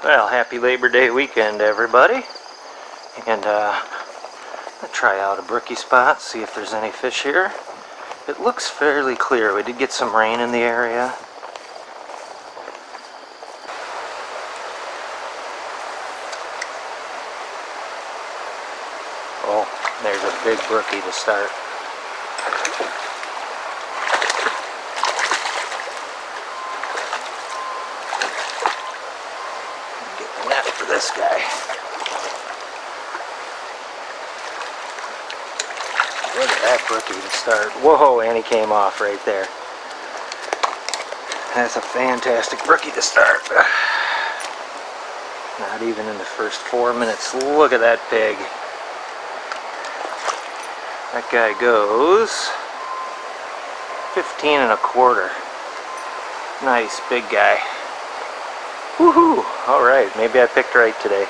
Well, happy Labor Day weekend, everybody. And I'm gonna try out a brookie spot, see if there's any fish here. It looks fairly clear. We did get some rain in the area. Oh, there's a big brookie to start. Get the net for this guy. Look at that brookie to start. Whoa, and he came off right there. That's a fantastic brookie to start. Not even in the first 4 minutes. Look at that pig. That guy goes 15 1/4. Nice big guy. Woohoo! Alright, maybe I picked right today.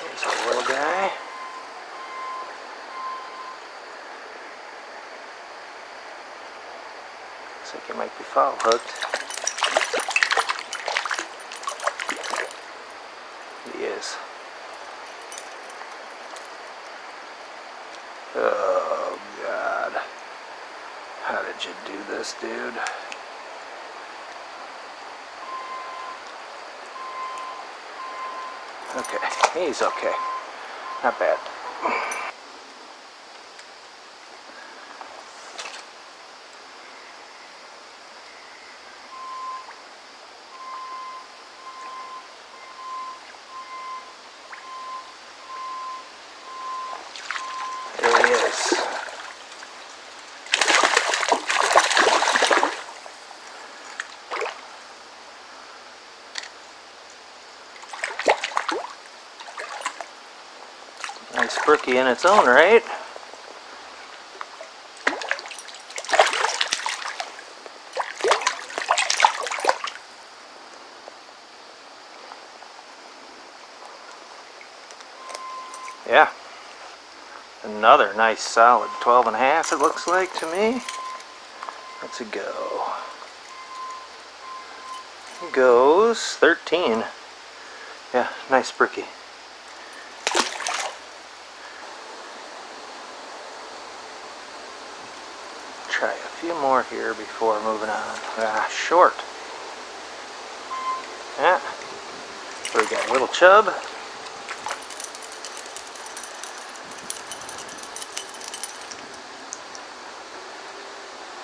There's a little guy. Looks like he might be foul hooked. He is. Oh God. How did you do this, dude? Okay, he's okay. Not bad. There he is. Nice brookie in its own right. Yeah. Another nice solid 12 1/2 it looks like to me. Let's go. He goes 13. Yeah, nice brookie. Try a few more here before moving on. Short. Yeah. We got a little chub.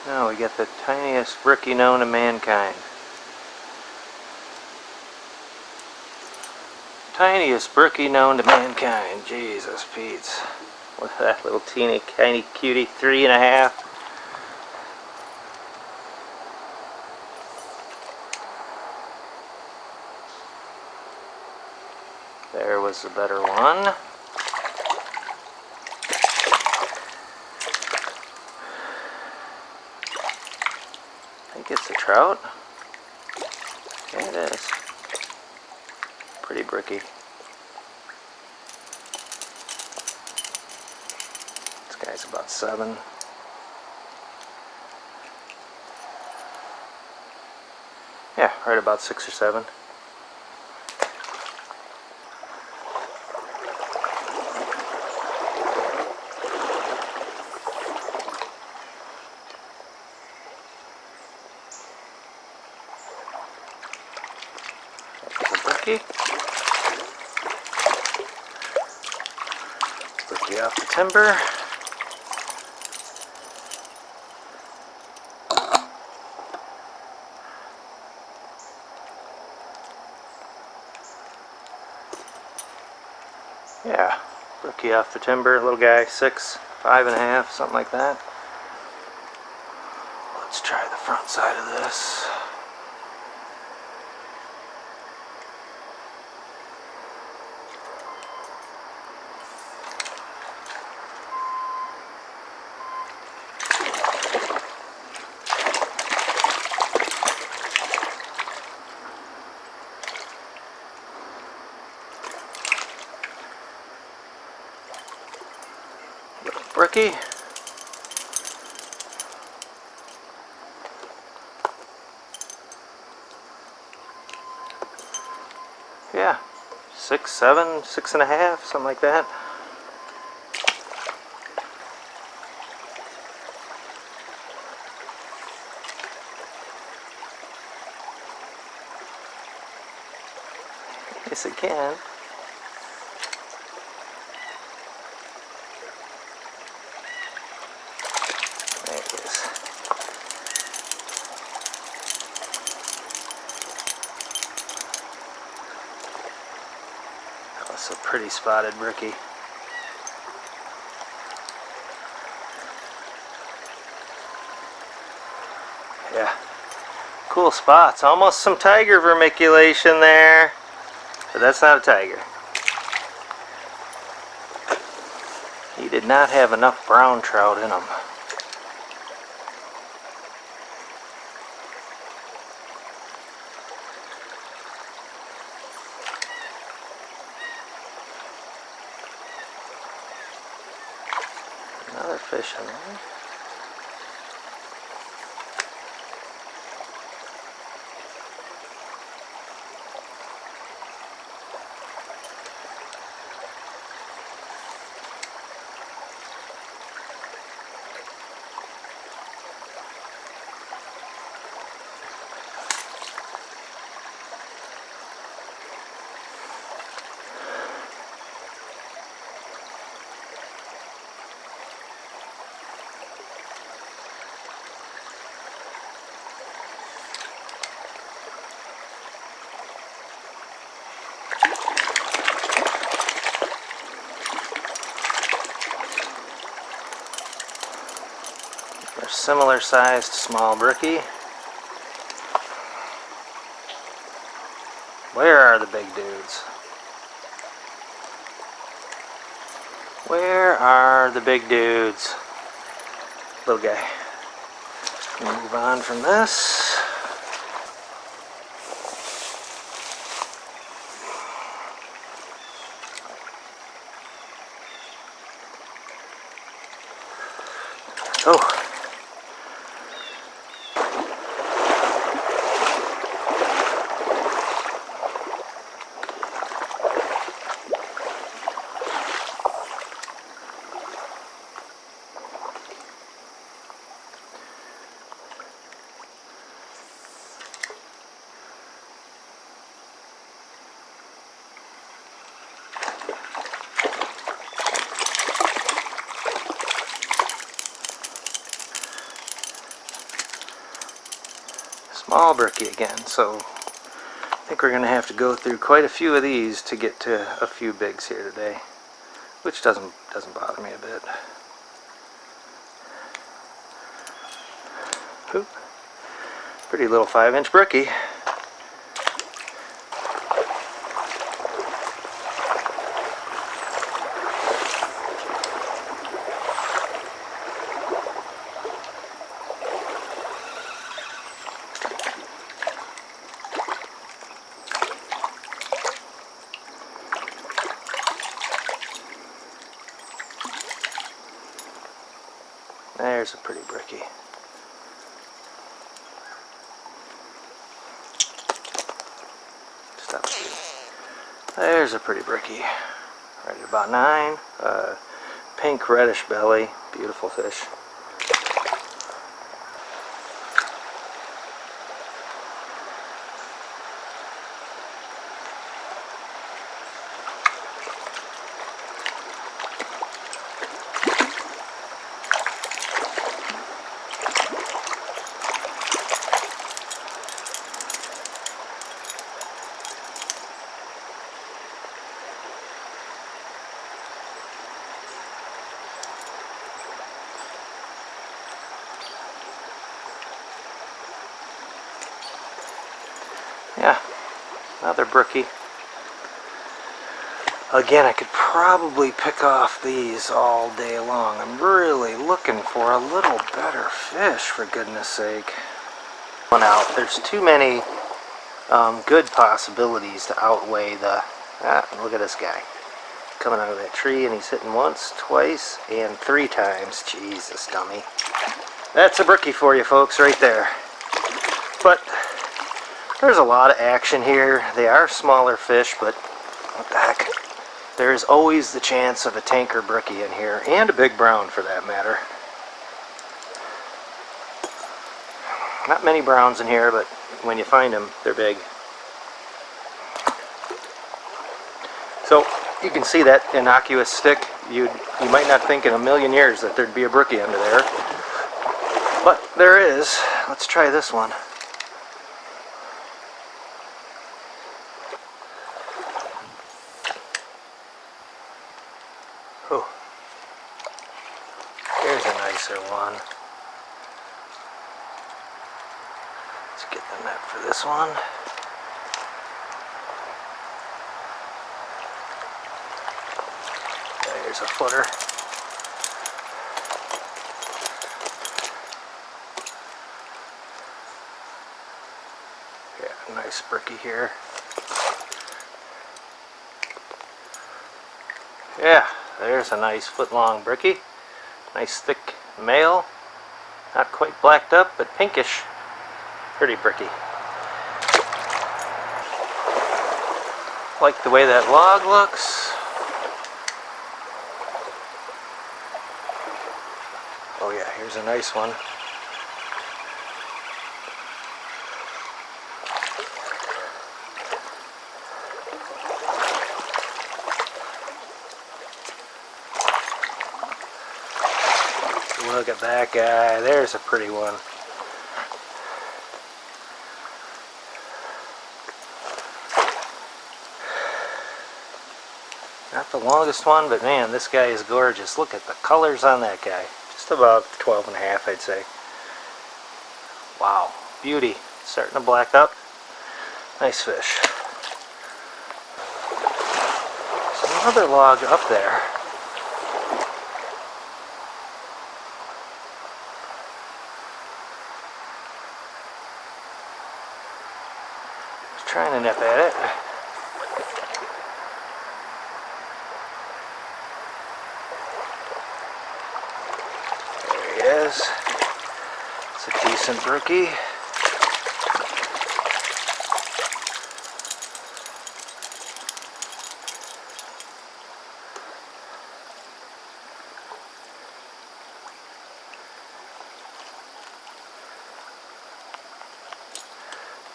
Now we got the tiniest brookie known to mankind. Tiniest brookie known to mankind. Jesus Pete's. Look at that little teeny tiny cutie, 3 1/2. There was the better one. I think it's a trout. Yeah, it is. Pretty brookie. This guy's about 7. Yeah, right about 6 or 7. Brookie off the timber. Yeah, brookie off the timber, little guy, 6, 5 1/2, something like that. Let's try the front side of this. brookie. Yeah, 6, 7, 6.5, something like that. Yes, it can. There it is. Oh, it's a pretty spotted brookie. Yeah, cool spots. Almost some tiger vermiculation there, but that's not a tiger. He did not have enough brown trout in him. Another fish in there. They're similar sized small brookie. Where are the big dudes? Where are the big dudes? Little guy. Move on from this. Oh. Small brookie again, so I think we're going to have to go through quite a few of these to get to a few bigs here today, which doesn't bother me a bit. Oop. Pretty little 5-inch brookie. There's a pretty brookie. Stop shooting. There's a pretty brookie. Right at about 9. Pink reddish belly. Beautiful fish. Yeah, another brookie. Again, I could probably pick off these all day long. I'm really looking for a little better fish, for goodness sake. One out. There's too many good possibilities to outweigh the... look at this guy. coming out of that tree, and he's hitting once, twice, and 3 times. Jesus, dummy. That's a brookie for you folks right there. But there's a lot of action here. They are smaller fish, but what the heck. There is always the chance of a tanker brookie in here, and a big brown for that matter. Not many browns in here, but when you find them, they're big. So you can see that innocuous stick. You might not think in a million years that there'd be a brookie under there, but there is. Let's try this one. Oh, there's a nicer one. Let's get the net for this one. There's a footer. Yeah, nice brookie here. Yeah, there's a nice foot-long brookie. Nice thick male. Not quite blacked up, but pinkish. Pretty brookie. Like the way that log looks. Oh yeah, here's a nice one. Look at that guy. There's a pretty one. Not the longest one, but man, this guy is gorgeous. Look at the colors on that guy. Just about 12 and a half, I'd say. Wow, beauty. Starting to black up. Nice fish. There's another log up there. Just trying to nip at it. Is. It's a decent brookie.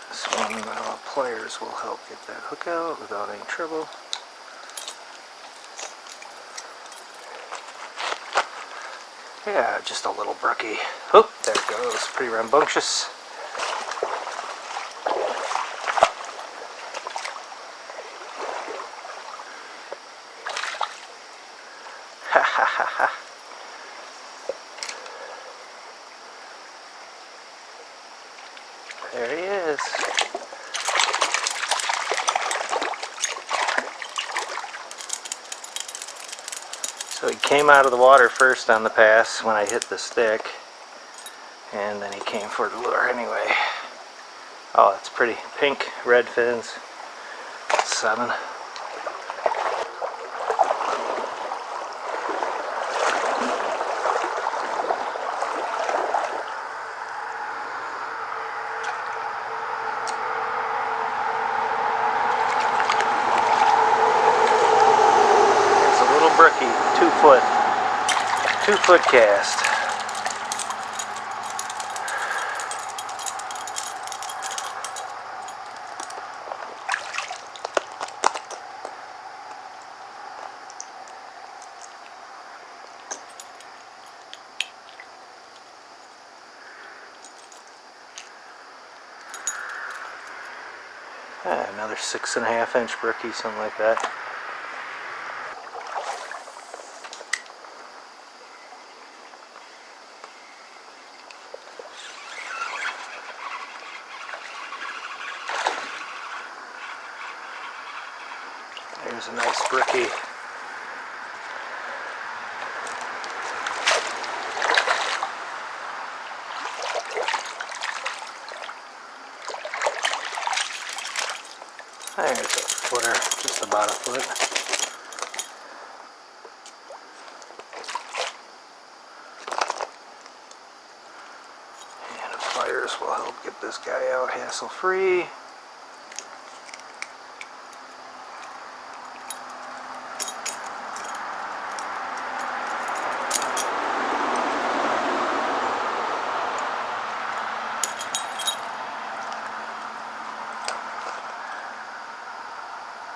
This one, pliers will help get that hook out without any trouble. Yeah, just a little brookie. Oh, there it goes. Pretty rambunctious. Ha ha ha ha. There he is. So he came out of the water first on the pass when I hit the stick, and then he came for the lure anyway. Oh, it's pretty. Pink, red fins. 7. There's a little brookie, 2-foot cast. Another 6.5-inch brookie, something like that. There's a nice brookie. There's a footer, just about a foot. will help get this guy out hassle-free.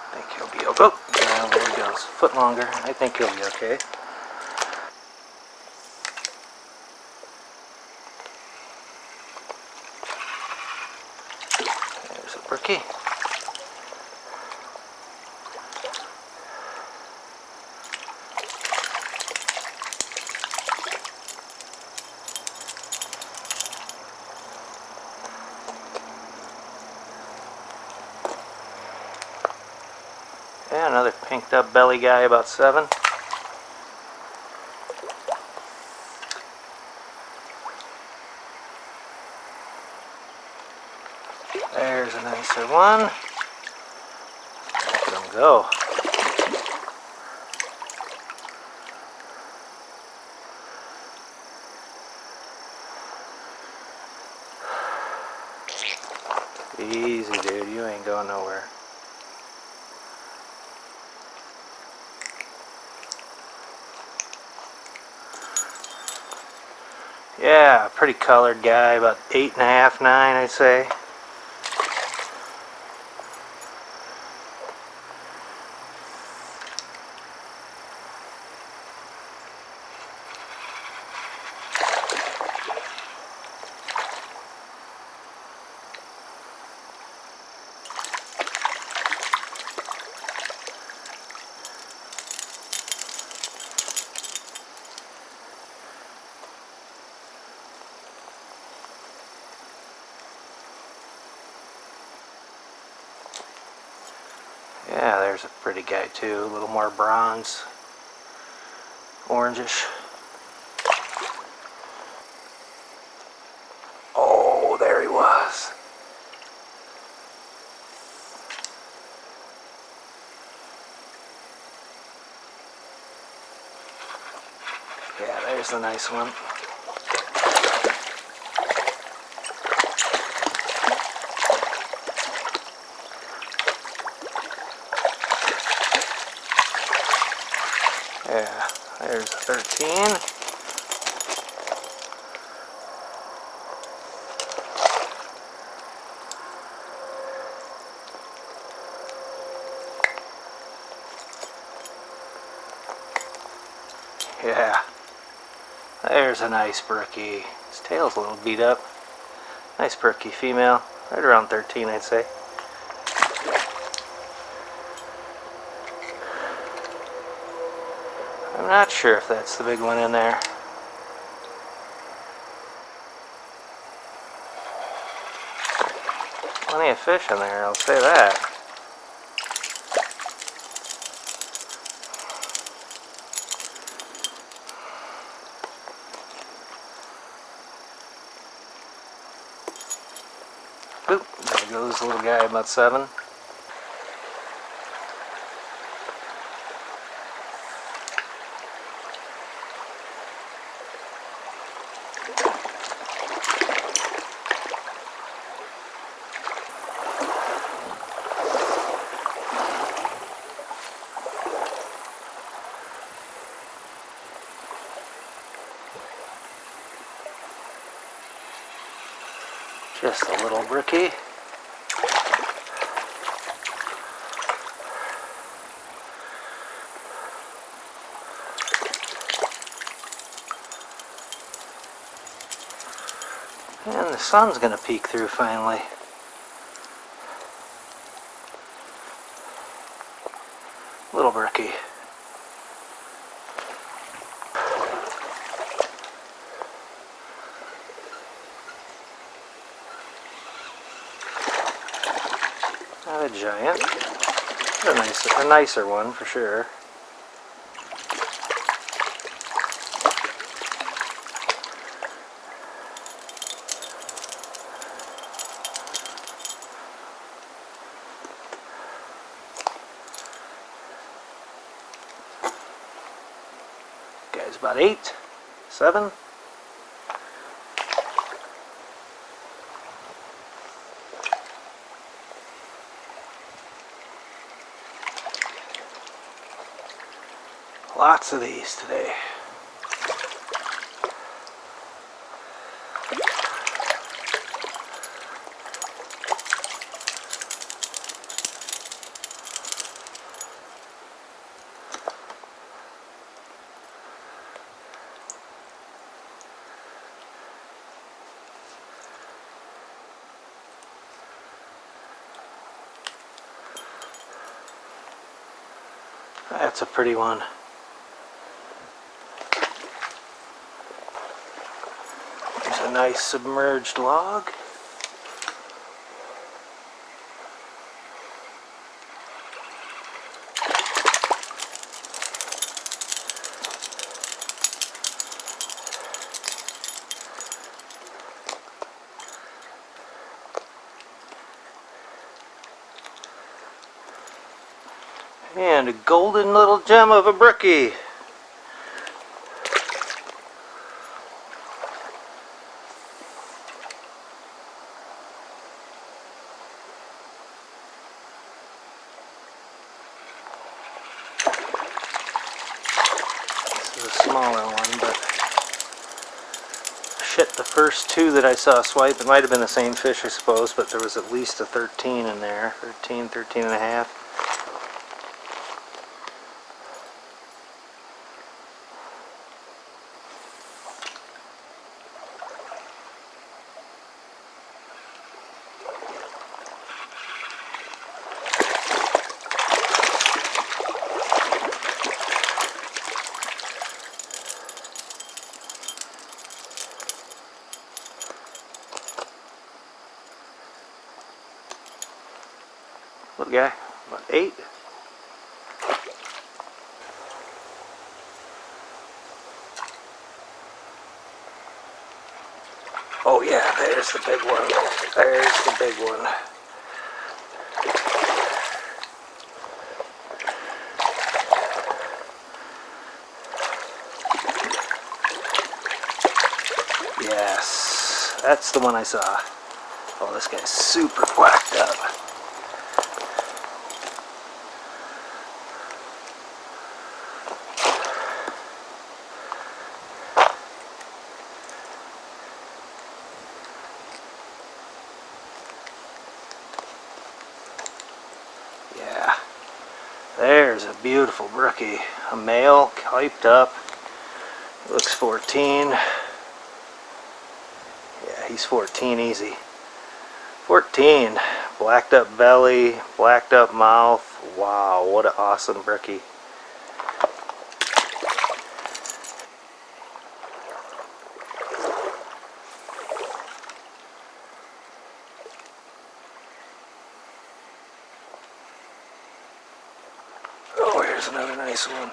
I think he'll be okay. Oh, well, there he goes. Foot longer. I think he'll be okay. There's a brookie. Yeah, another pinked up belly guy, about 7. There's a nicer one. Look at him go. Easy, dude. You ain't going nowhere. Yeah, pretty colored guy, about 8.5, 9, I'd say. Yeah, there's a pretty guy too, a little more bronze, orangish. Oh, there he was. Yeah, there's the nice one. Yeah, there's a 13. Yeah, there's a nice brookie. His tail's a little beat up. Nice brookie female, right around 13, I'd say. I'm not sure if that's the big one in there. Plenty of fish in there, I'll say that. Boop, there goes the little guy, about 7. Just a little brookie. And the sun's gonna peek through finally. Little brookie. Not a giant. A nicer one for sure. Guy's about 8, 7. Lots of these today. That's a pretty one. There's a nice submerged log. And a golden little gem of a brookie. This is a smaller one, but shit, the first two that I saw swipe, it might have been the same fish, I suppose, but there was at least a 13 in there. 13, 13 and a half. Little guy, about 8. Oh yeah, there's the big one. There's the big one. Yes, that's the one I saw. Oh, this guy's super whacked up. Yeah, there's a beautiful brookie. A male, hyped up. Looks 14. Yeah, he's 14 easy. 14. Blacked up belly, blacked up mouth. Wow, what an awesome brookie. Oh, here's another nice one.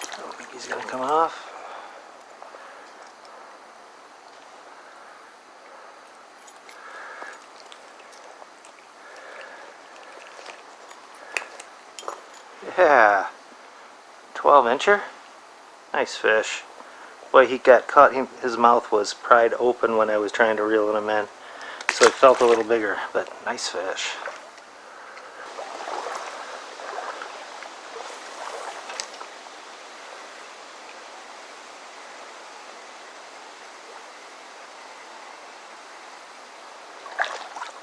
I don't think he's gonna come off. Yeah, 12-incher. Nice fish. Boy, he got caught. His mouth was pried open when I was trying to reel him in, so it felt a little bigger, but nice fish.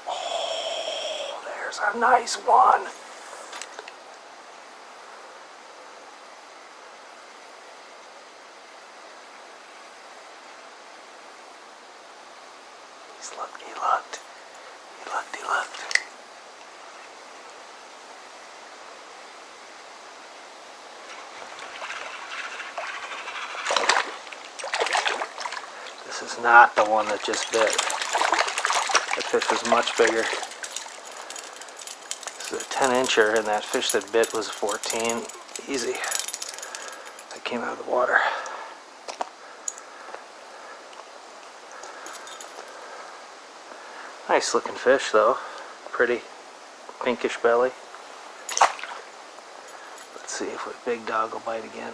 Oh, there's a nice one. He looked. This is not the one that just bit. That fish was much bigger. This is a 10-incher, and that fish that bit was 14. Easy. That came out of the water. Nice looking fish though. Pretty pinkish belly. Let's see if a big dog will bite again.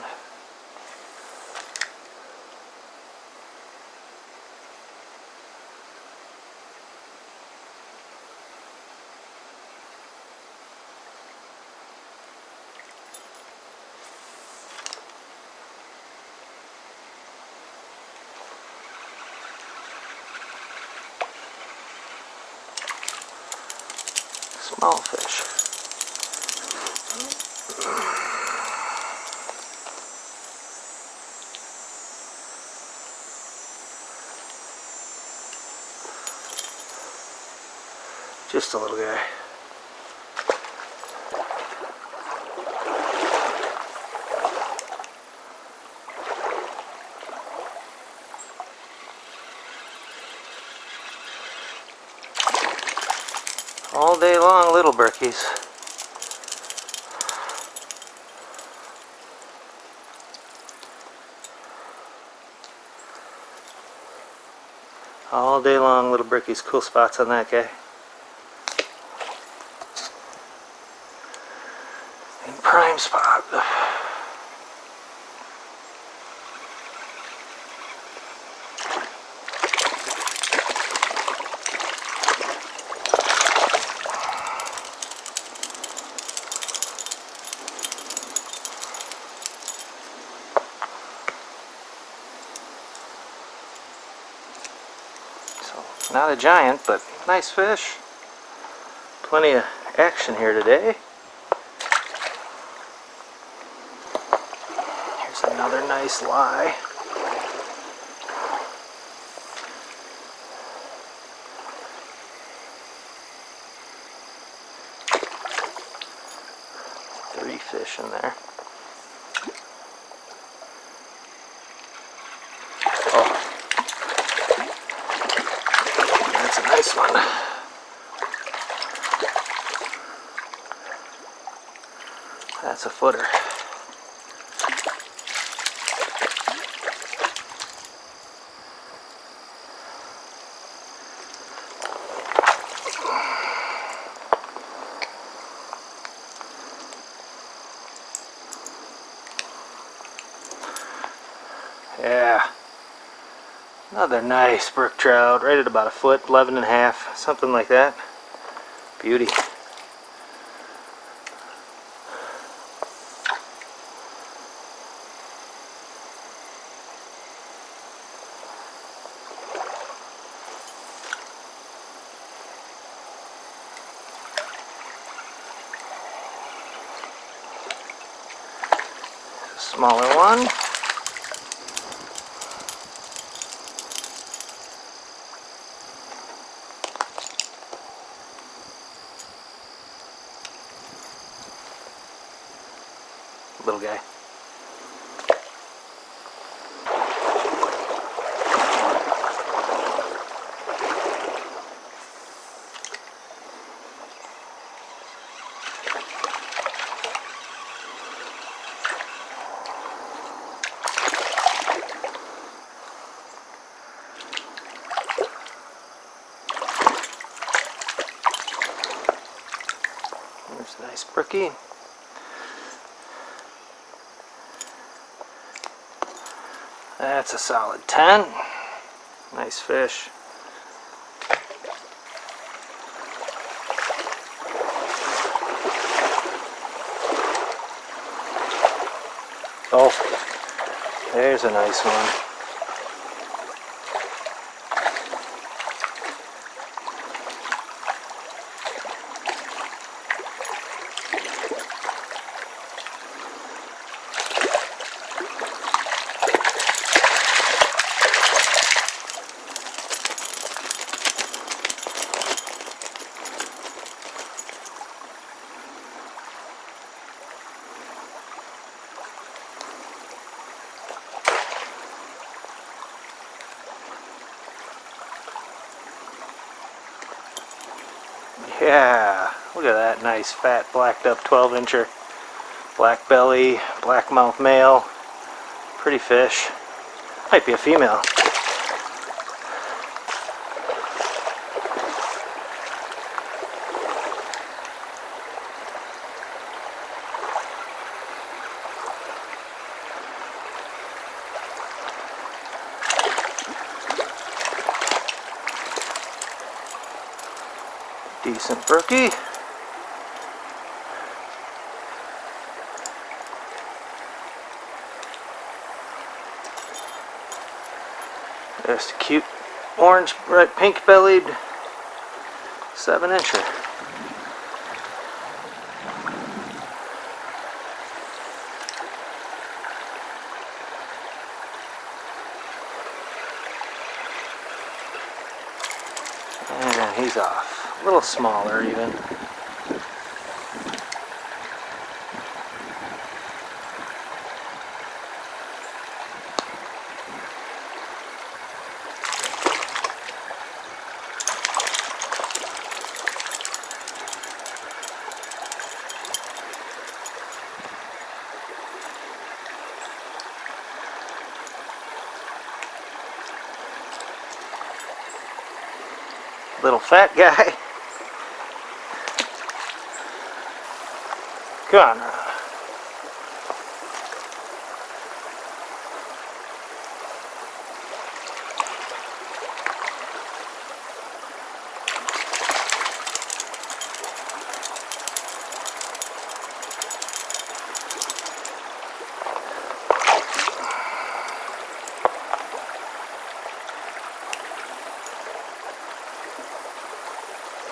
Small fish. Just a little guy. All day long, little brookies. All day long, little brookies. Cool spots on that guy. And prime spot. Not a giant, but nice fish. Plenty of action here today. Here's another nice lie. Three fish in there. Nice one. That's a footer. Yeah. Another nice brook trout, right at about a foot, 11 and a half, something like that. Beauty. A smaller one. Little guy. There's a nice brookie. That's a solid 10. Nice fish. Oh, there's a nice one. Yeah, look at that nice fat blacked up 12-incher. Black belly, black mouth male. Pretty fish. Might be a female. Decent brookie. There's a cute orange, right, pink bellied 7-incher. And he's off. A little smaller even. Little fat guy. Come on.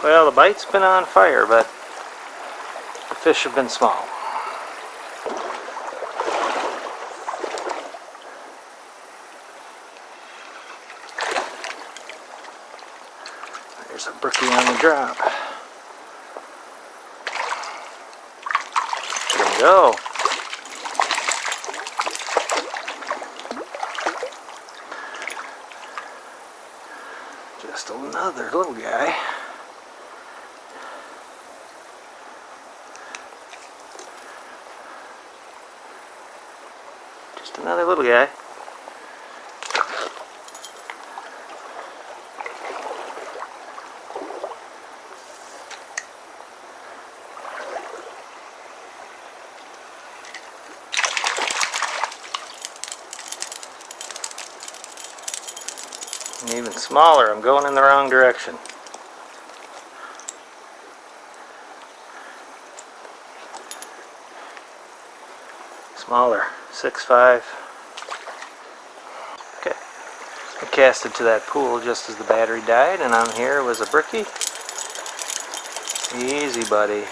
Well, the bite's been on fire, but the fish have been small. There's a brookie on the drop. There we go. Just another little guy. Just another little guy. And even smaller, I'm going in the wrong direction. Smaller, 6'5". Okay, I casted to that pool just as the battery died, and on here was a brookie. Easy, buddy.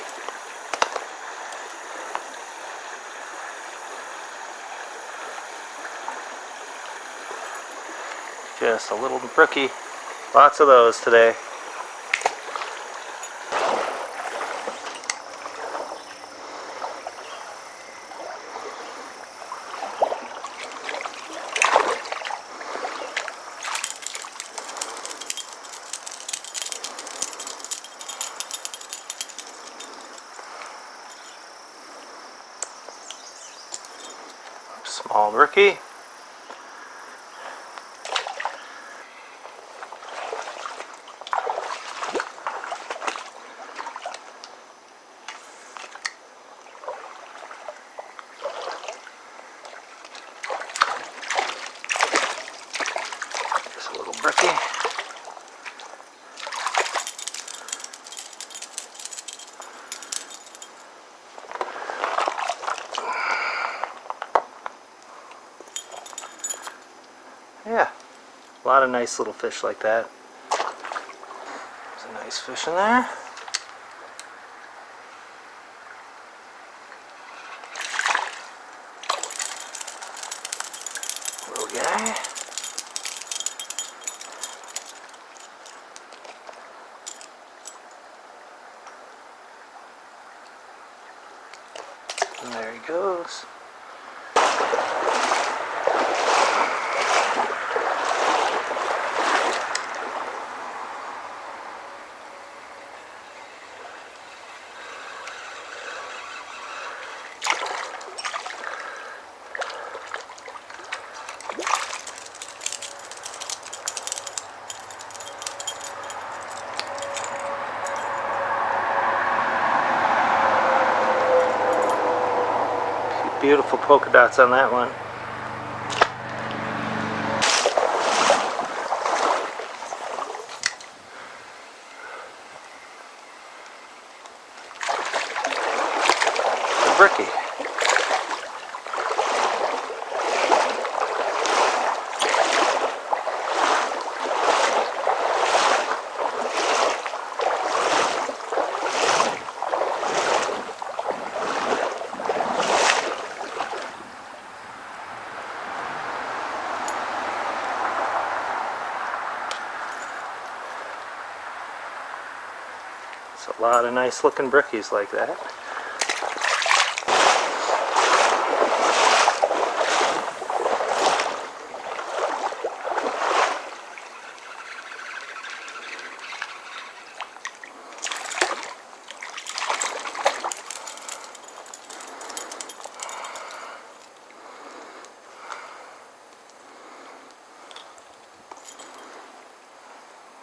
Just a little brookie. Lots of those today. Small brookie. Just a little brookie. Yeah, a lot of nice little fish like that. There's a nice fish in there. Little guy. And there he goes. Beautiful polka dots on that one. brookie. It's a lot of nice looking brookies like that.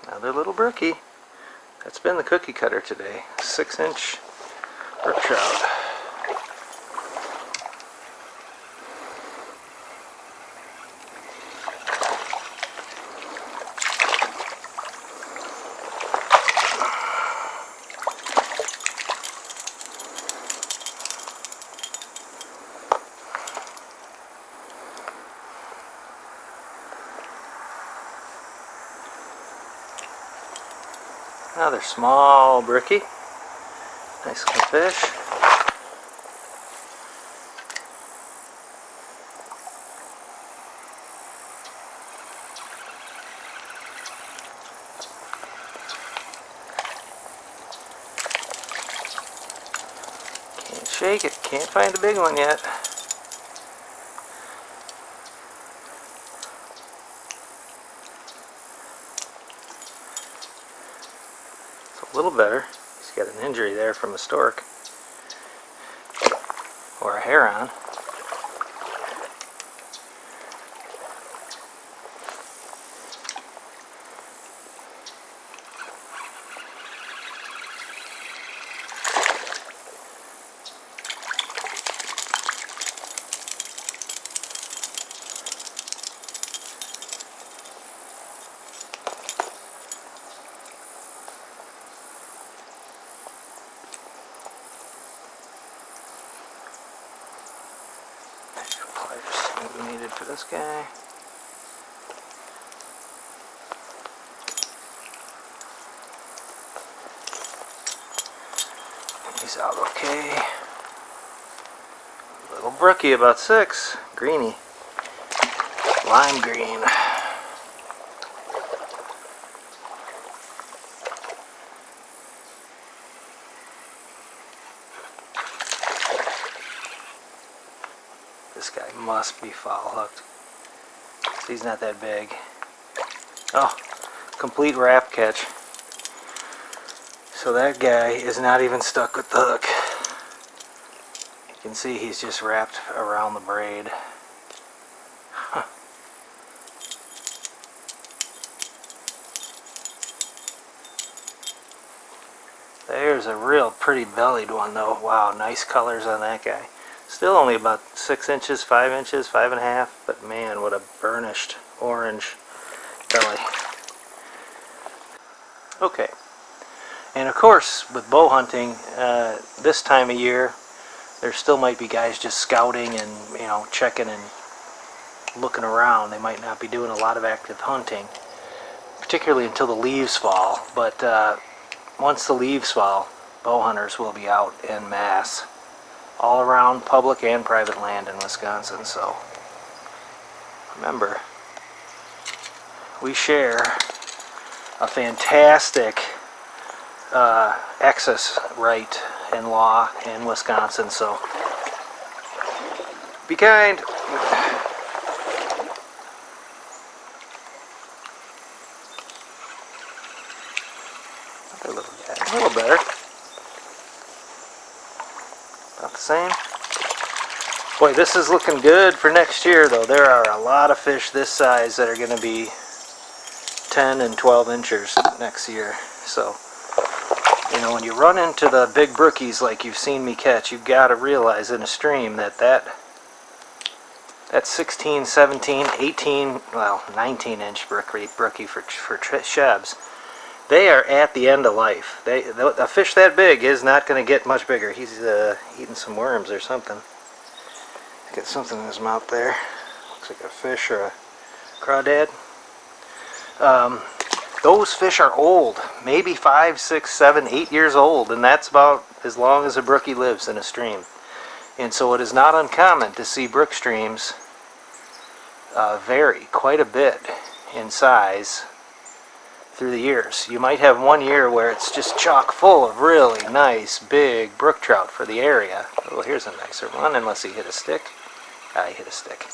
Another little brookie. That's been the cookie cutter today. 6-inch brook trout. Another small brookie. Nice little fish. Can't shake it. Can't find the big one yet. A little better. He's got an injury there from a stork or a heron. What we needed for this guy. He's out okay. Little brookie, about 6. Greeny. Lime green. This guy must be foul hooked. He's not that big. Oh, complete wrap catch. So that guy is not even stuck with the hook. You can see he's just wrapped around the braid. Huh. There's a real pretty bellied one though. Wow, nice colors on that guy. Still only about 6 inches, 5 inches, 5.5, but man, what a burnished orange belly. Okay, and of course, with bow hunting, this time of year, there still might be guys just scouting and, you know, checking and looking around. They might not be doing a lot of active hunting, particularly until the leaves fall, but once the leaves fall, bow hunters will be out en masse. All around public and private land in Wisconsin. So remember, we share a fantastic access right and law in Wisconsin, so be kind. Another little guy, a little better. About the same. Boy, this is looking good for next year though. There are a lot of fish this size that are going to be 10 and 12 inches next year. So, you know, when you run into the big brookies like you've seen me catch, you've got to realize in a stream that 16, 17, 18, well, 19 inch brookie for Shebs They are at the end of life. A fish that big is not going to get much bigger. He's eating some worms or something. Got something in his mouth there. Looks like a fish or a crawdad. Those fish are old, maybe 5, 6, 7, 8 years old, and that's about as long as a brookie lives in a stream. And so it is not uncommon to see brook streams vary quite a bit in size through the years. You might have one year where it's just chock full of really nice big brook trout for the area. Oh, here's a nicer one, unless he hit a stick. He hit a stick.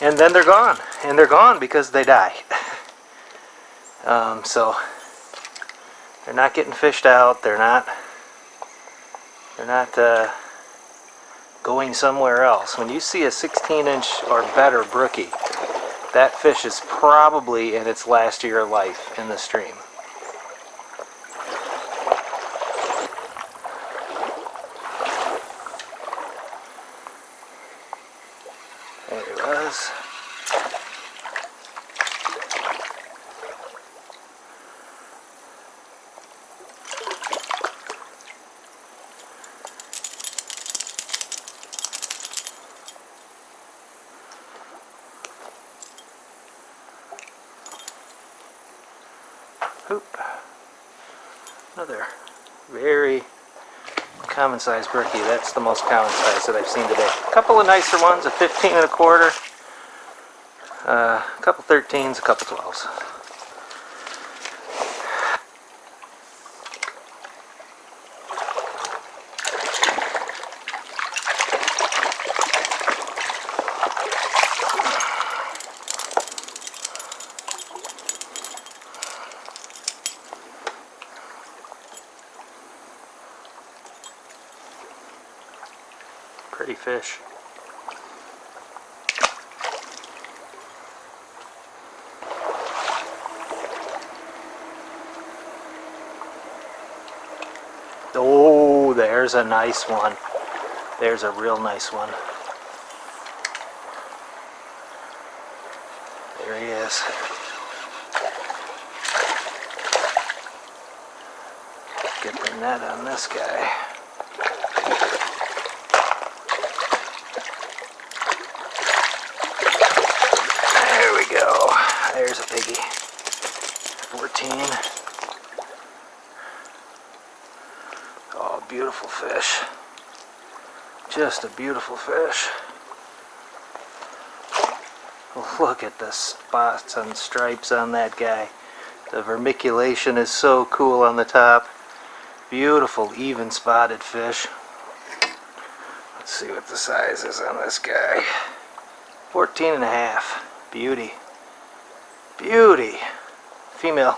And then they're gone, and they're gone because they die. So they're not getting fished out. They're not going somewhere else. When you see a 16-inch or better brookie, that fish is probably in its last year of life in the stream. There he was. Oop. Another very common size brookie. That's the most common size that I've seen today. A couple of nicer ones, a 15 and a quarter, a couple 13s, a couple 12s. Pretty fish. Oh, there's a nice one. There's a real nice one. There he is. Get the net on this guy. There's a piggy. 14. Oh, beautiful fish. Just a beautiful fish. Look at the spots and stripes on that guy. The vermiculation is so cool on the top. Beautiful, even spotted fish. Let's see what the size is on this guy. 14 and a half. Beauty. Beauty. Female.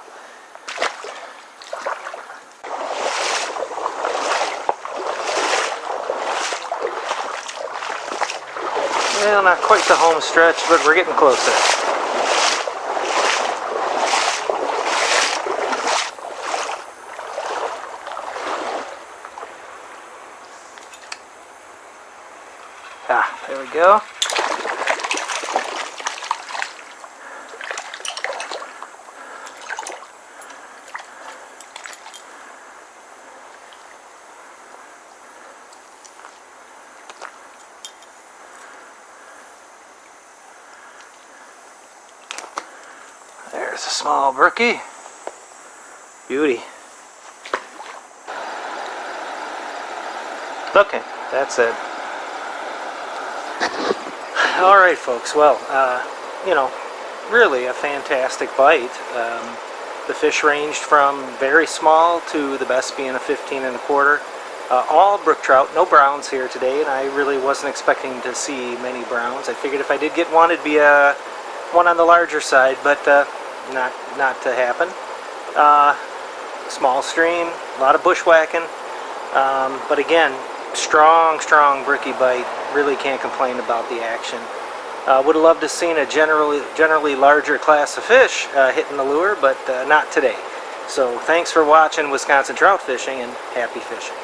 Well, not quite the home stretch, but we're getting closer. There we go. There's a small brookie. Beauty. Okay, that's it. Alright folks, well, you know, really a fantastic bite. The fish ranged from very small to the best being a 15 and a quarter. All brook trout, no browns here today, and I really wasn't expecting to see many browns. I figured if I did get one, it'd be one on the larger side, but not to happen. Small stream, a lot of bushwhacking, but again, strong brookie bite. Really can't complain about the action. Would have loved to have seen a generally larger class of fish hitting the lure, but not today. So thanks for watching Wisconsin Trout Fishing, and happy fishing.